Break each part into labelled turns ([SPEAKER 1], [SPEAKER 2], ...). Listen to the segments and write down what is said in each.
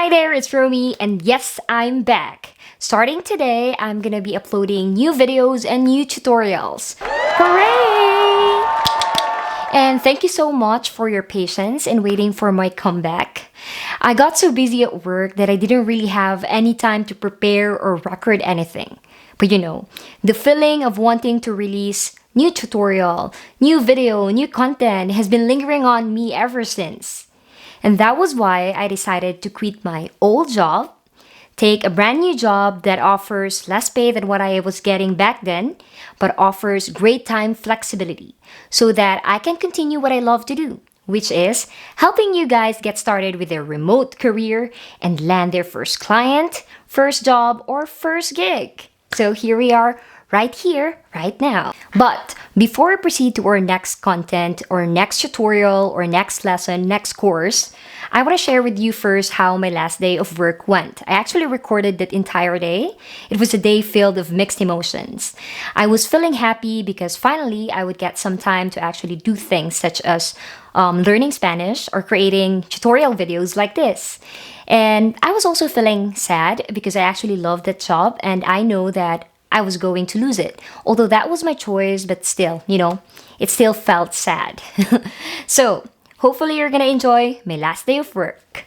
[SPEAKER 1] Hi there, it's Romie, and yes, I'm back. Starting today, I'm gonna be uploading new videos and new tutorials. Hooray! And thank you so much for your patience in waiting for my comeback. I got so busy at work that I didn't really have any time to prepare or record anything. But the feeling of wanting to release new tutorial, new video, new content has been lingering on me ever since. And that was why I decided to quit my old job, take a brand new job that offers less pay than what I was getting back then, but offers great time flexibility so that I can continue what I love to do, which is helping you guys get started with their remote career and land their first client, first job, or first gig. So here we are, right here, right now. But before we proceed to our next content or next tutorial or next lesson, next course, I want to share with you first how my last day of work went. I actually recorded that entire day. It was a day filled of mixed emotions. I was feeling happy because finally I would get some time to actually do things such as learning Spanish or creating tutorial videos like this. And I was also feeling sad because I actually loved that job and I know that I was going to lose it. Although that was my choice, but still, it still felt sad. So, hopefully you're gonna enjoy my last day of work.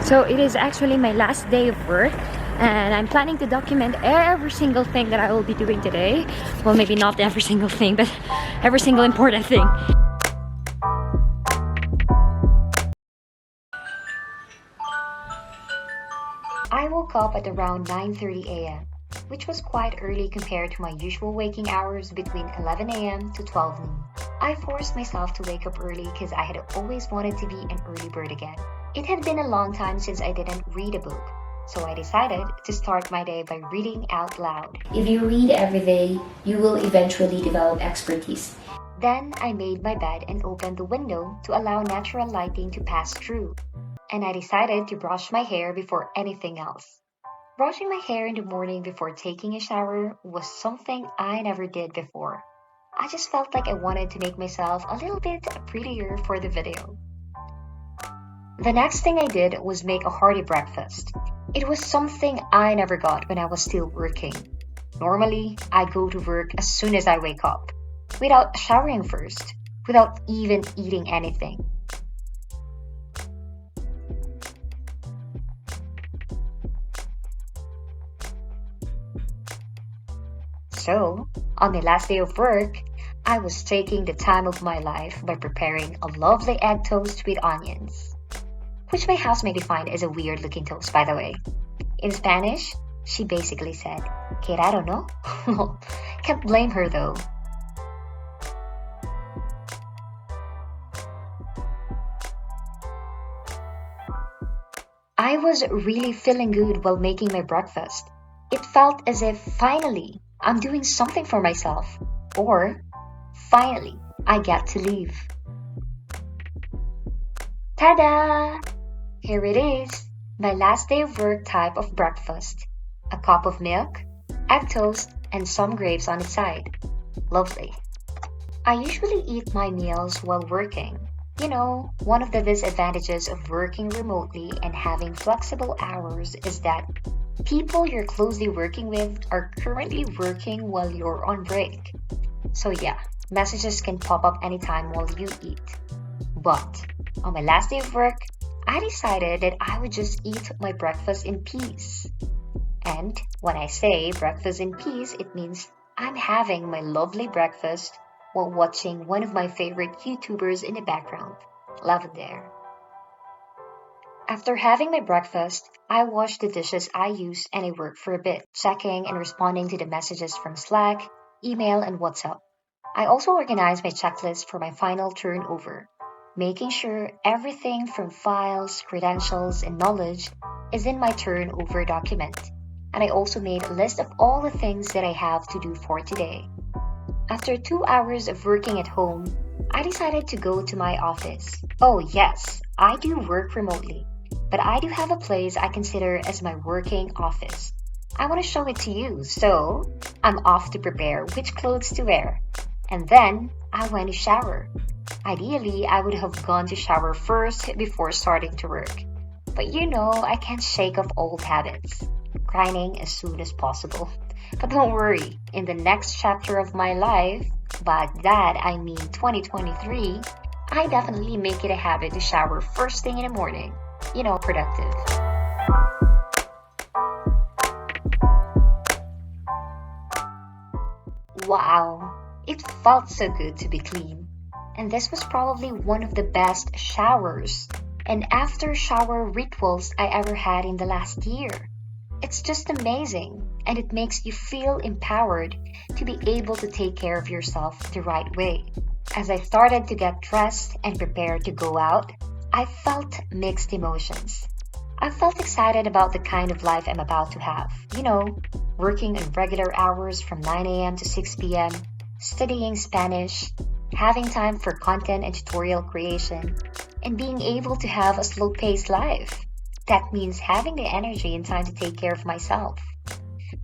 [SPEAKER 1] So, it is actually my last day of work, and I'm planning to document every single thing that I will be doing today. Well, maybe not every single thing, but every single important thing. I woke up at around 9:30 a.m., which was quite early compared to my usual waking hours between 11 a.m. to 12 noon. I forced myself to wake up early because I had always wanted to be an early bird again. It had been a long time since I didn't read a book, so I decided to start my day by reading out loud. If you read every day, you will eventually develop expertise. Then I made my bed and opened the window to allow natural lighting to pass through. And I decided to brush my hair before anything else. Brushing my hair in the morning before taking a shower was something I never did before. I just felt like I wanted to make myself a little bit prettier for the video. The next thing I did was make a hearty breakfast. It was something I never got when I was still working. Normally, I go to work as soon as I wake up, without showering first, without even eating anything. So, on my last day of work, I was taking the time of my life by preparing a lovely egg toast with onions, which my housemate defined as a weird looking toast, by the way. In Spanish, she basically said, "Que raro, no?" Can't blame her though. I was really feeling good while making my breakfast. It felt as if finally I'm doing something for myself, or finally I get to leave. Ta-da! Here it is, my last day of work type of breakfast. A cup of milk, egg toast, and some grapes on its side. Lovely. I usually eat my meals while working. One of the disadvantages of working remotely and having flexible hours is that people you're closely working with are currently working while you're on break. So yeah, messages can pop up anytime while you eat. But on my last day of work, I decided that I would just eat my breakfast in peace. And when I say breakfast in peace, it means I'm having my lovely breakfast while watching one of my favorite YouTubers in the background. Love it there. After having my breakfast, I washed the dishes I used and I worked for a bit, checking and responding to the messages from Slack, email, and WhatsApp. I also organized my checklist for my final turnover, making sure everything from files, credentials, and knowledge is in my turnover document. And I also made a list of all the things that I have to do for today. After 2 hours of working at home, I decided to go to my office. Oh yes, I do work remotely, but I do have a place I consider as my working office. I want to show it to you, so I'm off to prepare which clothes to wear. And then I went to shower. Ideally, I would have gone to shower first before starting to work. But I can't shake off old habits, grinding as soon as possible. But don't worry, in the next chapter of my life, by that I mean 2023, I definitely make it a habit to shower first thing in the morning. Productive. Wow, it felt so good to be clean. And this was probably one of the best showers and after shower rituals I ever had in the last year. It's just amazing, and it makes you feel empowered to be able to take care of yourself the right way. As I started to get dressed and prepared to go out, I felt mixed emotions. I felt excited about the kind of life I'm about to have. Working in regular hours from 9 a.m. to 6 p.m., studying Spanish, having time for content and tutorial creation, and being able to have a slow paced life. That means having the energy and time to take care of myself.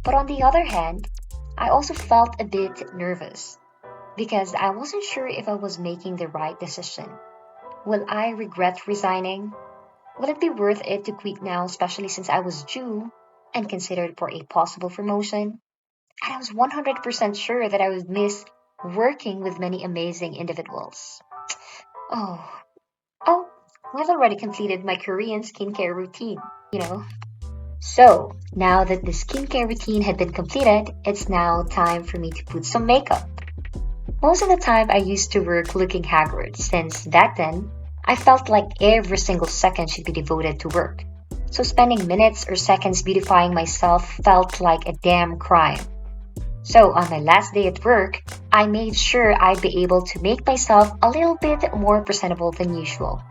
[SPEAKER 1] But on the other hand, I also felt a bit nervous because I wasn't sure if I was making the right decision. Will I regret resigning? Will it be worth it to quit now, especially since I was due and considered for a possible promotion? And I was 100% sure that I would miss working with many amazing individuals. Oh, oh, I've already completed my Korean skincare routine. So, now that the skincare routine had been completed, it's now time for me to put some makeup. Most of the time, I used to work looking haggard, since back then, I felt like every single second should be devoted to work. So, spending minutes or seconds beautifying myself felt like a damn crime. So, on my last day at work, I made sure I'd be able to make myself a little bit more presentable than usual.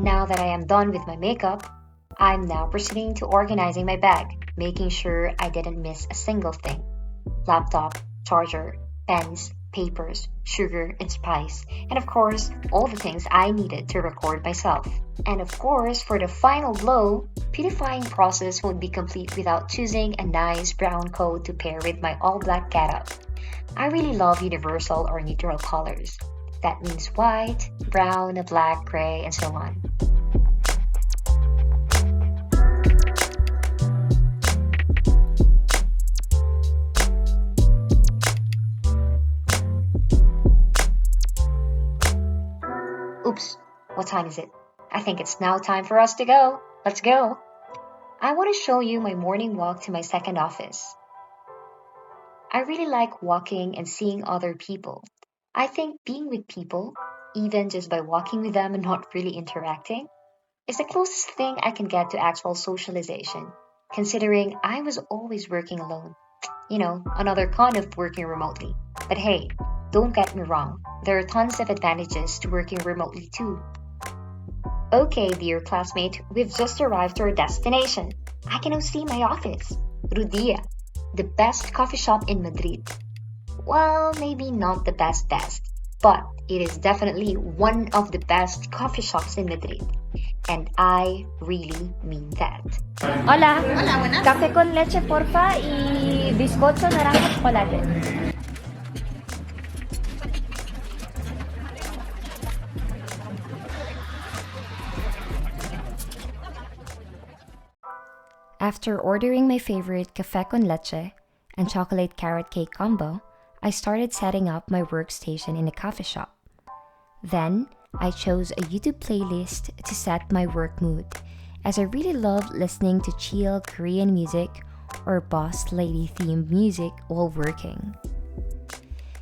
[SPEAKER 1] Now that I am done with my makeup, I'm now proceeding to organizing my bag, making sure I didn't miss a single thing. Laptop, charger, pens, papers, sugar, and spice, and of course, all the things I needed to record myself. And of course, for the final blow, beautifying process won't be complete without choosing a nice brown coat to pair with my all-black getup. I really love universal or neutral colors. That means white, brown, black, gray, and so on. Oops, what time is it? I think it's now time for us to go. Let's go. I want to show you my morning walk to my second office. I really like walking and seeing other people. I think being with people, even just by walking with them and not really interacting, is the closest thing I can get to actual socialization, considering I was always working alone. Another con of working remotely. But hey, don't get me wrong, there are tons of advantages to working remotely too. Okay, dear classmate, we've just arrived to our destination. I can now see my office. Rudia, the best coffee shop in Madrid. Well, maybe not the best, but it is definitely one of the best coffee shops in Madrid. And I really mean that.
[SPEAKER 2] Hola.
[SPEAKER 3] Hola, buenas.
[SPEAKER 2] Café con leche, porfa, y bizcocho, naranja, chocolate.
[SPEAKER 1] After ordering my favorite café con leche and chocolate carrot cake combo, I started setting up my workstation in the coffee shop. Then, I chose a YouTube playlist to set my work mood, as I really love listening to chill Korean music or boss lady themed music while working.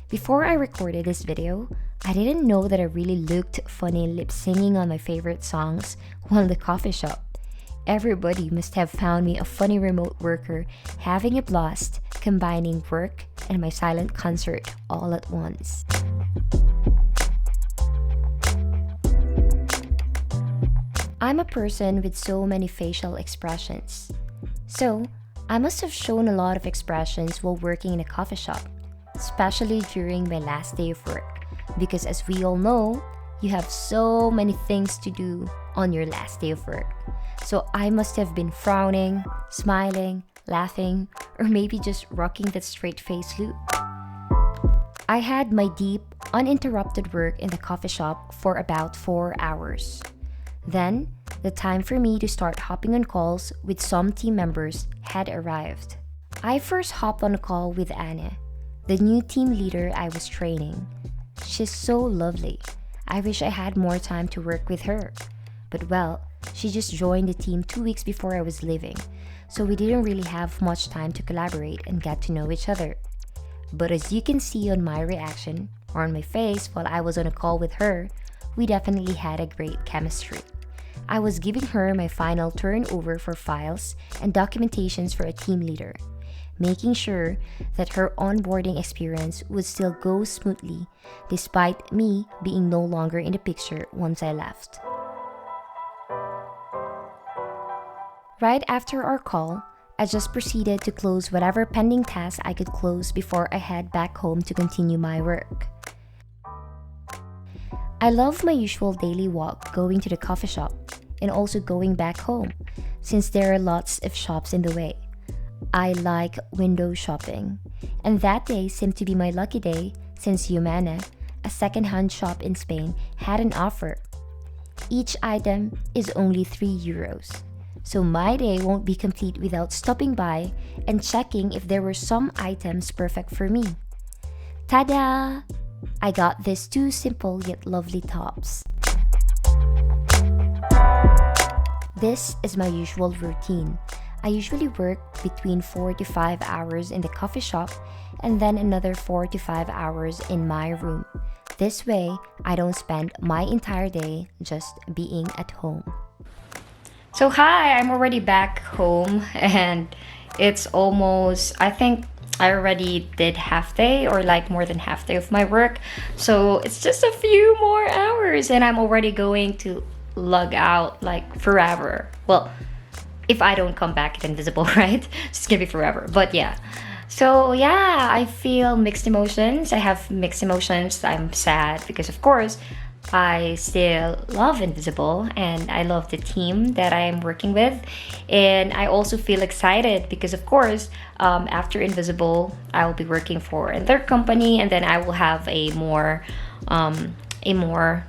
[SPEAKER 1] Before I recorded this video, I didn't know that I really looked funny lip singing on my favorite songs while in the coffee shop. Everybody must have found me a funny remote worker having a blast combining work and my silent concert all at once. I'm a person with so many facial expressions. So, I must have shown a lot of expressions while working in a coffee shop, especially during my last day of work. Because as we all know, you have so many things to do on your last day of work. So I must have been frowning, smiling, laughing, or maybe just rocking that straight face look. I had my deep, uninterrupted work in the coffee shop for about 4 hours. Then, the time for me to start hopping on calls with some team members had arrived. I first hopped on a call with Anna, the new team leader I was training. She's so lovely. I wish I had more time to work with her. But well, she just joined the team 2 weeks before I was leaving, so we didn't really have much time to collaborate and get to know each other. But as you can see on my reaction, or on my face while I was on a call with her, we definitely had a great chemistry. I was giving her my final turnover for files and documentations for a team leader, making sure that her onboarding experience would still go smoothly despite me being no longer in the picture once I left. Right after our call, I just proceeded to close whatever pending tasks I could close before I head back home to continue my work. I love my usual daily walk going to the coffee shop and also going back home since there are lots of shops in the way. I like window shopping, and that day seemed to be my lucky day since Humana, a second-hand shop in Spain, had an offer. Each item is only €3. So my day won't be complete without stopping by and checking if there were some items perfect for me. Tada! I got these two simple yet lovely tops. This is my usual routine. I usually work between 4 to 5 hours in the coffee shop and then another 4 to 5 hours in my room. This way, I don't spend my entire day just being at home.
[SPEAKER 2] So hi, I'm already back home and it's almost, I think I already did half day or like more than half day of my work. So it's just a few more hours and I'm already going to log out like forever. Well, if I don't come back at Invisible, right? It's gonna be forever, but yeah. So yeah, I feel mixed emotions. I have mixed emotions. I'm sad because of course, I still love Invisible and I love the team that I am working with. And I also feel excited because of course, after Invisible, I will be working for their company and then I will have a more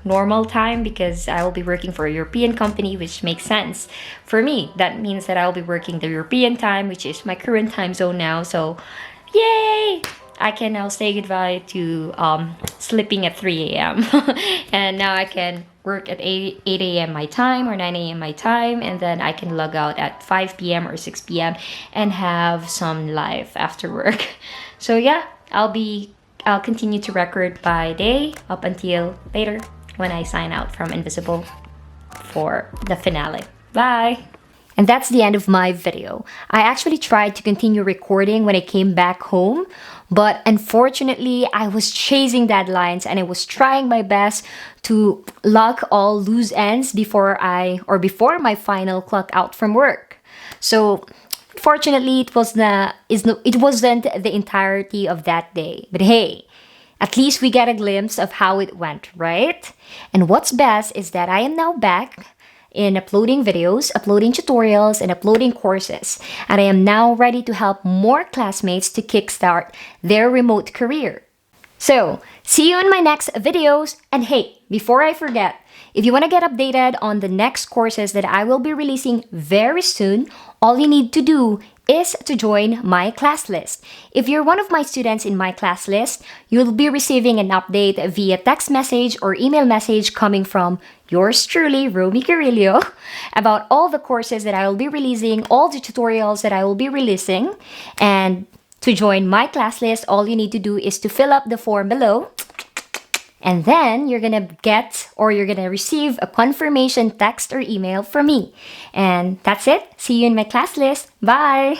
[SPEAKER 2] normal time because I will be working for a European company, which makes sense for me. That means that I will be working the European time, which is my current time zone now. So yay! I can now say goodbye to sleeping at 3 a.m. and now I can work at 8 a.m. my time or 9 a.m. my time, and then I can log out at 5 p.m. or 6 p.m. and have some life after work. So yeah, I'll continue to record by day up until later when I sign out from Invisible for the finale. Bye!
[SPEAKER 1] And that's the end of my video. I actually tried to continue recording when I came back home, but unfortunately, I was chasing deadlines and I was trying my best to lock all loose ends before my final clock out from work. So, fortunately, it wasn't the entirety of that day. But hey, at least we get a glimpse of how it went, right? And what's best is that I am now back in uploading videos, uploading tutorials, and uploading courses. And I am now ready to help more classmates to kickstart their remote career. So, see you in my next videos. And hey, before I forget, if you want to get updated on the next courses that I will be releasing very soon, all you need to do is to join my class list. If you're one of my students in my class list, you'll be receiving an update via text message or email message coming from yours truly, Romie Carillo, about all the courses that I will be releasing, all the tutorials that I will be releasing. And to join my class list, all you need to do is to fill up the form below. And then you're gonna receive a confirmation text or email from me. And that's it. See you in my class list. Bye!